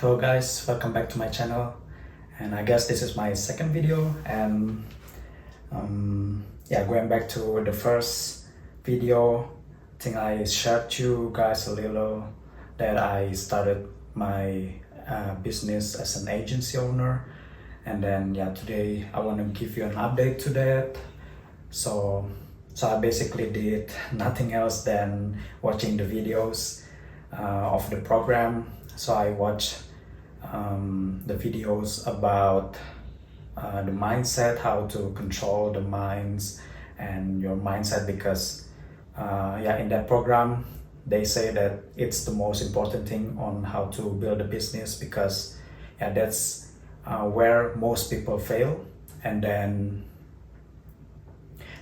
Hello guys, welcome back to my channel, and I guess this is my second video. And going back to the first video, I think I shared to you guys a little that I started my business as an agency owner, and then today I want to give you an update to that. So I basically did nothing else than watching the videos of the program. So I watched the videos about the mindset, how to control the minds and your mindset, because in that program they say that it's the most important thing on how to build a business, because that's where most people fail. And then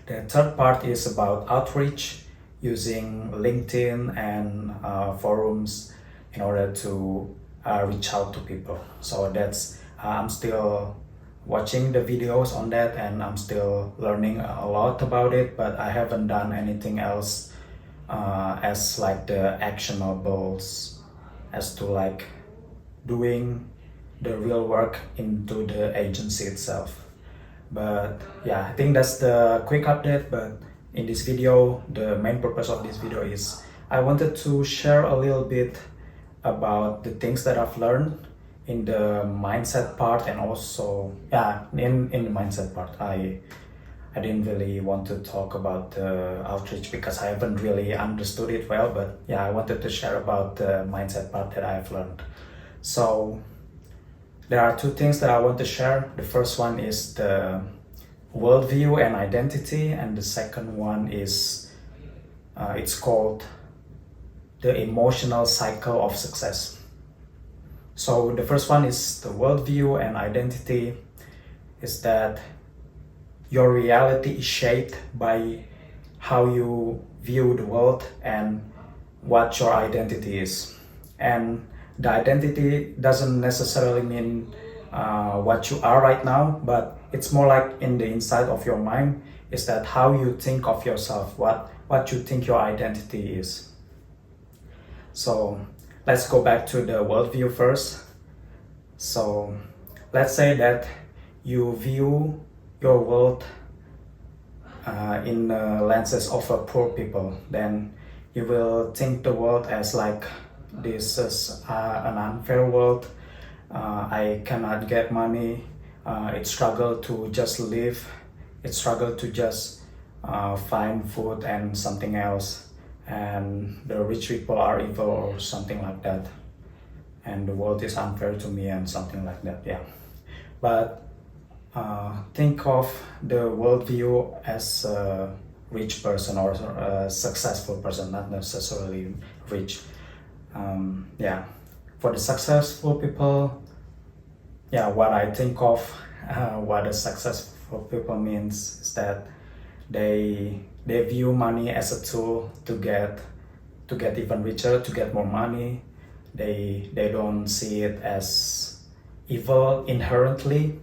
the third part is about outreach, using LinkedIn and forums in order to reach out to people. So that's I'm still watching the videos on that, and I'm still learning a lot about it, but I haven't done anything else as like the actionables, as to like doing the real work into the agency itself. But I think that's the quick update. But in this video, the main purpose of this video is I wanted to share a little bit about the things that I've learned in the mindset part, and also in the mindset part I didn't really want to talk about the outreach because I haven't really understood it well. But I wanted to share about the mindset part that I've learned. So there are two things that I want to share. The first one is the worldview and identity, and the second one is it's called the emotional cycle of success. So the first one is the worldview and identity, is that your reality is shaped by how you view the world and what your identity is. And the identity doesn't necessarily mean what you are right now, but it's more like in the inside of your mind, is that how you think of yourself, what you think your identity is. So let's go back to the worldview first. So let's say that you view your world in the lenses of a poor people, then you will think the world as like, this is an unfair world. I cannot get money. It struggle to just live. It struggle to just find food and something else. And the rich people are evil or something like that. And the world is unfair to me and something like that. But think of the worldview as a rich person or a successful person, not necessarily rich. For the successful people, what I think of what a successful people means is that they view money as a tool to get even richer, to get more money. They don't see it as evil inherently.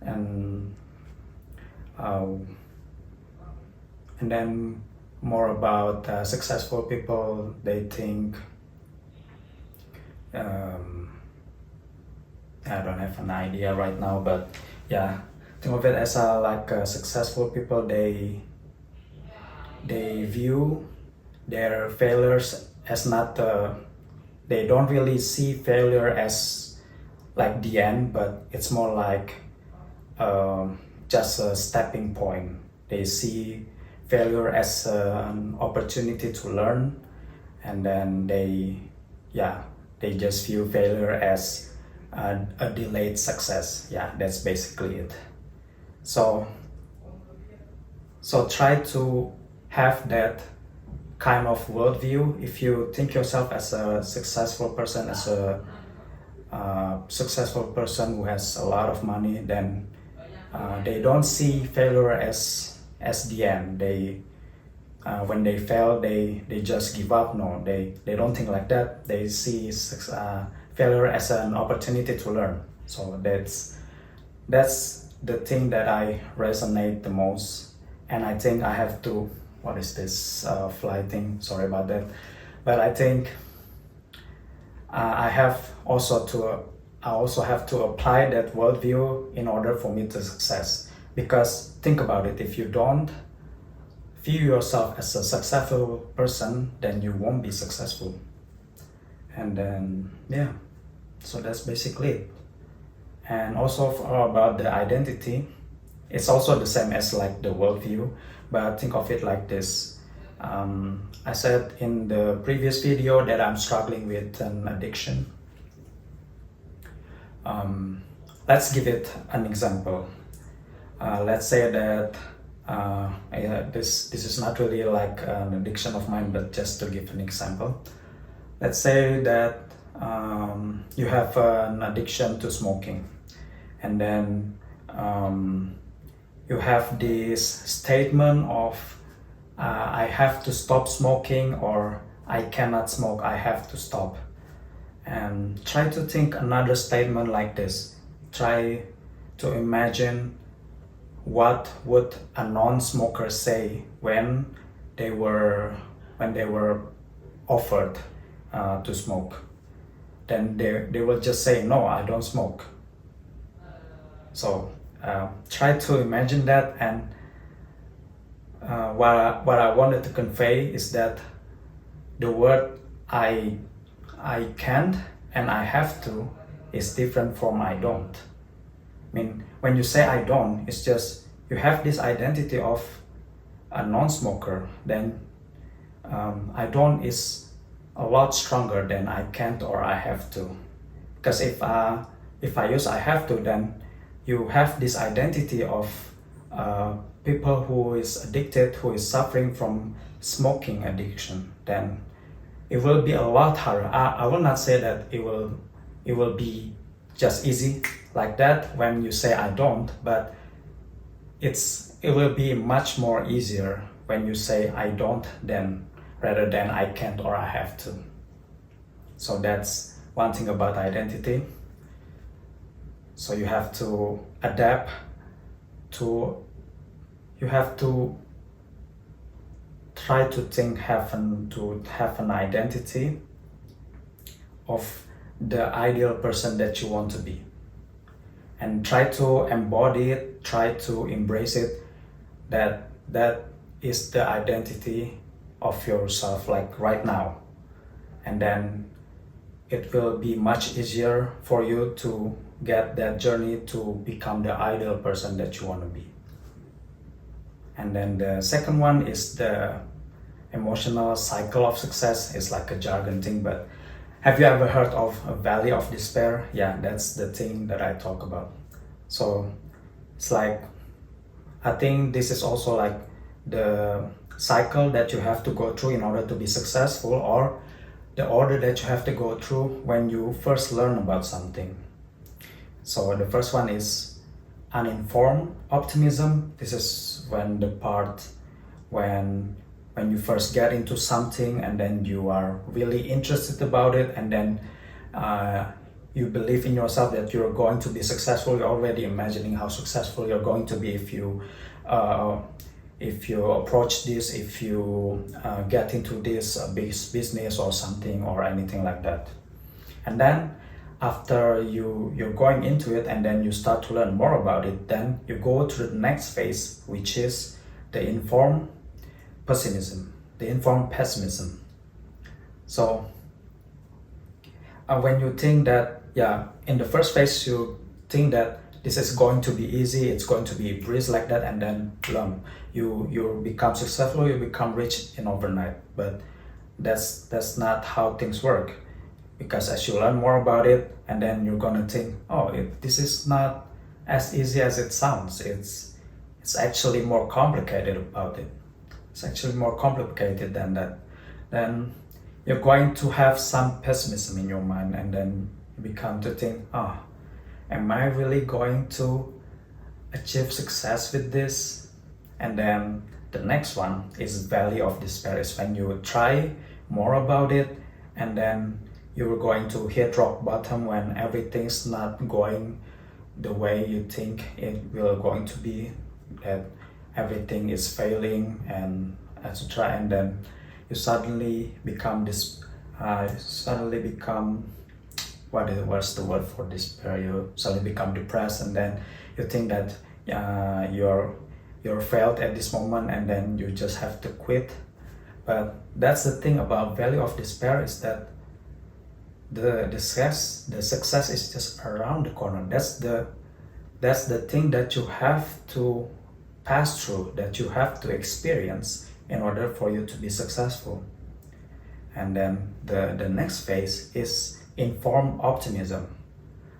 And then more about successful people, they think I don't have an idea right now, but think of it as like successful people. They view their failures as not they don't really see failure as like the end, but it's more like just a stepping point. They see failure as an opportunity to learn, and then they just view failure as a delayed success. That's basically it. So try to have that kind of worldview. If you think yourself as a successful person, as a successful person who has a lot of money, then they don't see failure as the end. They when they fail, they just give up. No, they don't think like that. They see failure as an opportunity to learn. So that's the thing that I resonate the most. And I think I have to, what is this fly thing? Sorry about that. But I think I have also to I also have to apply that worldview in order for me to success. Because think about it, if you don't view yourself as a successful person, then you won't be successful. And then yeah, so that's basically it. And also about the identity, it's also the same as like the worldview, but think of it like this. I said in the previous video that I'm struggling with an addiction. Let's give it an example. Let's say that this is not really like an addiction of mine, but just to give an example. Let's say that you have an addiction to smoking, and then you have this statement of I have to stop smoking, or I cannot smoke, I have to stop. And try to think another statement like this. Try to imagine what would a non-smoker say when they were offered to smoke. Then they will just say, no, I don't smoke. So try to imagine that, and what I wanted to convey is that the word I can't and I have to is different from I don't. I mean, when you say I don't, it's just you have this identity of a non-smoker, then I don't is a lot stronger than I can't or I have to. Because if I use I have to, then you have this identity of people who is addicted, who is suffering from smoking addiction. Then it will be a lot harder. I will not say that it will be just easy like that when you say I don't, but it will be much more easier when you say I don't rather than I can't or I have to. So that's one thing about identity. So you have to adapt to, you have to try to have an identity of the ideal person that you want to be, and try to embody it, try to embrace it, that is the identity of yourself, like right now. And then it will be much easier for you to get that journey to become the ideal person that you want to be. And then the second one is the emotional cycle of success. It's like a jargon thing, but have you ever heard of a valley of despair? Yeah, that's the thing that I talk about. So it's like, I think this is also like the cycle that you have to go through in order to be successful, or the order that you have to go through when you first learn about something. So the first one is uninformed optimism. This is when the part when you first get into something and then you are really interested about it, and then you believe in yourself that you're going to be successful. You're already imagining how successful you're going to be if you approach this, if you get into this business or something or anything like that. And then after you're going into it and then you start to learn more about it, then you go to the next phase, which is the informed pessimism. So when you think that, in the first phase you think that this is going to be easy, it's going to be a breeze like that, and then you become successful, you become rich in overnight. But that's not how things work, because as you learn more about it, and then you're gonna think, this is not as easy as it sounds. It's actually more complicated about it. It's actually more complicated than that. Then you're going to have some pessimism in your mind, and then you become to think, am I really going to achieve success with this? And then the next one is valley of despair. Is when you try more about it, and then you're going to hit rock bottom when everything's not going the way you think it will going to be, that everything is failing and etc. And then you suddenly become what's the word for despair? You suddenly become depressed, and then you think that you're failed at this moment, and then you just have to quit. But that's the thing about value of despair, is that the success is just around the corner. That's the thing that you have to pass through, that you have to experience in order for you to be successful. And then the next phase is informed optimism.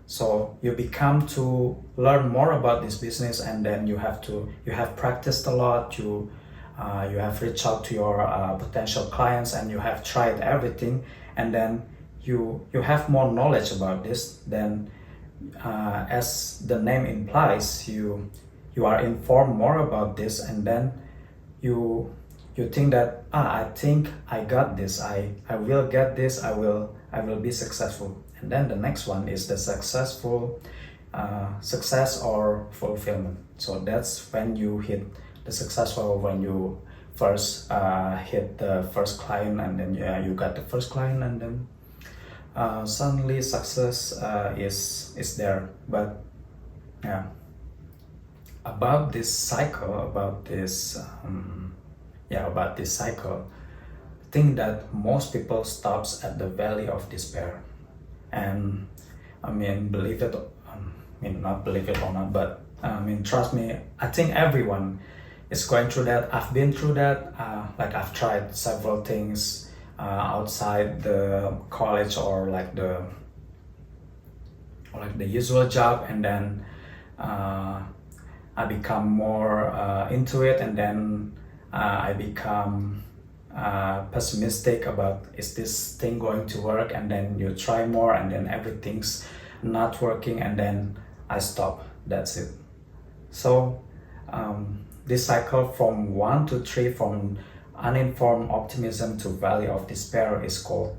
So you become to learn more about this business, and then you have practiced a lot, you have reached out to your potential clients, and you have tried everything, and then you have more knowledge about this. Then as the name implies, you are informed more about this, and then you think that I think I got this, I will get this, I will be successful. And then the next one is the success or fulfillment. So that's when you hit the successful, when you first hit the first client, and then you got the first client, and then suddenly success is there. But yeah, about this cycle, I think that most people stops at the valley of despair. And I mean, not believe it or not, but trust me, I think everyone is going through that. I've been through that. Like, I've tried several things outside the college, or like the usual job, and then I become more into it, and then I become pessimistic about, is this thing going to work? And then you try more, and then everything's not working, and then I stop. That's it. So this cycle from 1 to 3, from uninformed optimism to valley of despair, is called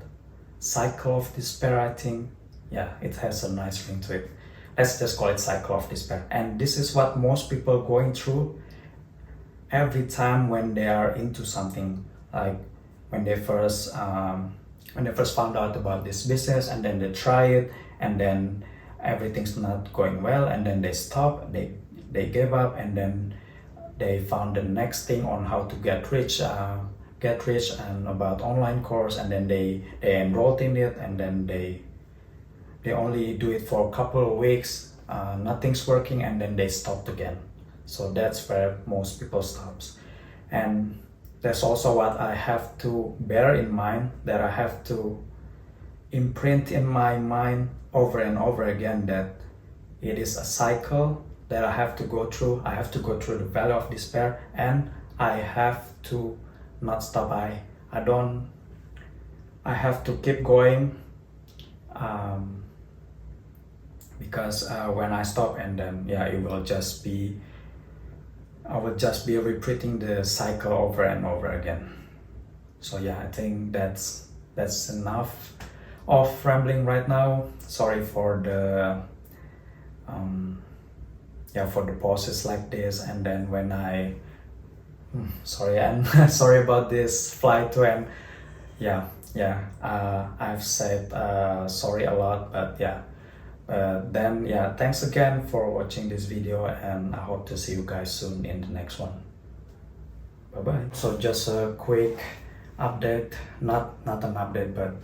cycle of despair, I think. Yeah, it has a nice ring to it. Let's just call it cycle of despair. And this is what most people going through every time when they are into something. Like when they first found out about this business, and then they try it, and then everything's not going well, and then they stop, they give up, and then they found the next thing on how to get rich and about online course, and then they enrolled in it, and then they only do it for a couple of weeks, nothing's working, and then they stopped again. So that's where most people stops. And that's also what I have to bear in mind, that I have to imprint in my mind over and over again, that it is a cycle that I have to go through. I have to go through the valley of despair, and I have to not stop. I have to keep going, because when I stop, and then I will just be repeating the cycle over and over again. So yeah, I think that's enough of rambling right now. Sorry for the for the pauses like this, and then when sorry about this flight too. And I've said sorry a lot, but thanks again for watching this video, and I hope to see you guys soon in the next one. Bye bye. So just a quick update, not an update, but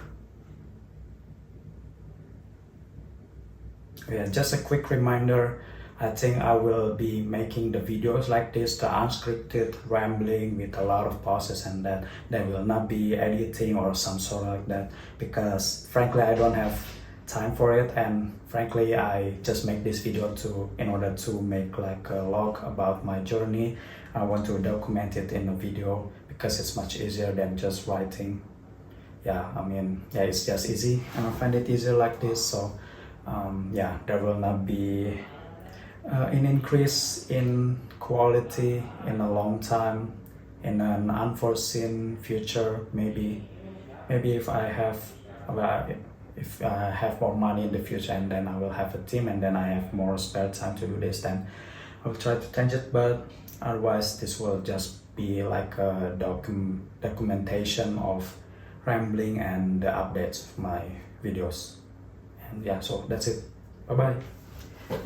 just a quick reminder. I think I will be making the videos like this, the unscripted rambling with a lot of pauses, and that there will not be editing or some sort like that, because frankly I don't have time for it, and frankly I just make this video in order to make like a log about my journey. I want to document it in a video because it's much easier than just writing. It's just easy, and I find it easier like this. So there will not be an increase in quality in a long time, in an unforeseen future. Maybe if I have more money in the future, and then I will have a team, and then I have more spare time to do this, then I will try to change it. But otherwise this will just be like a documentation of rambling and the updates of my videos. And yeah, so that's it. Bye bye.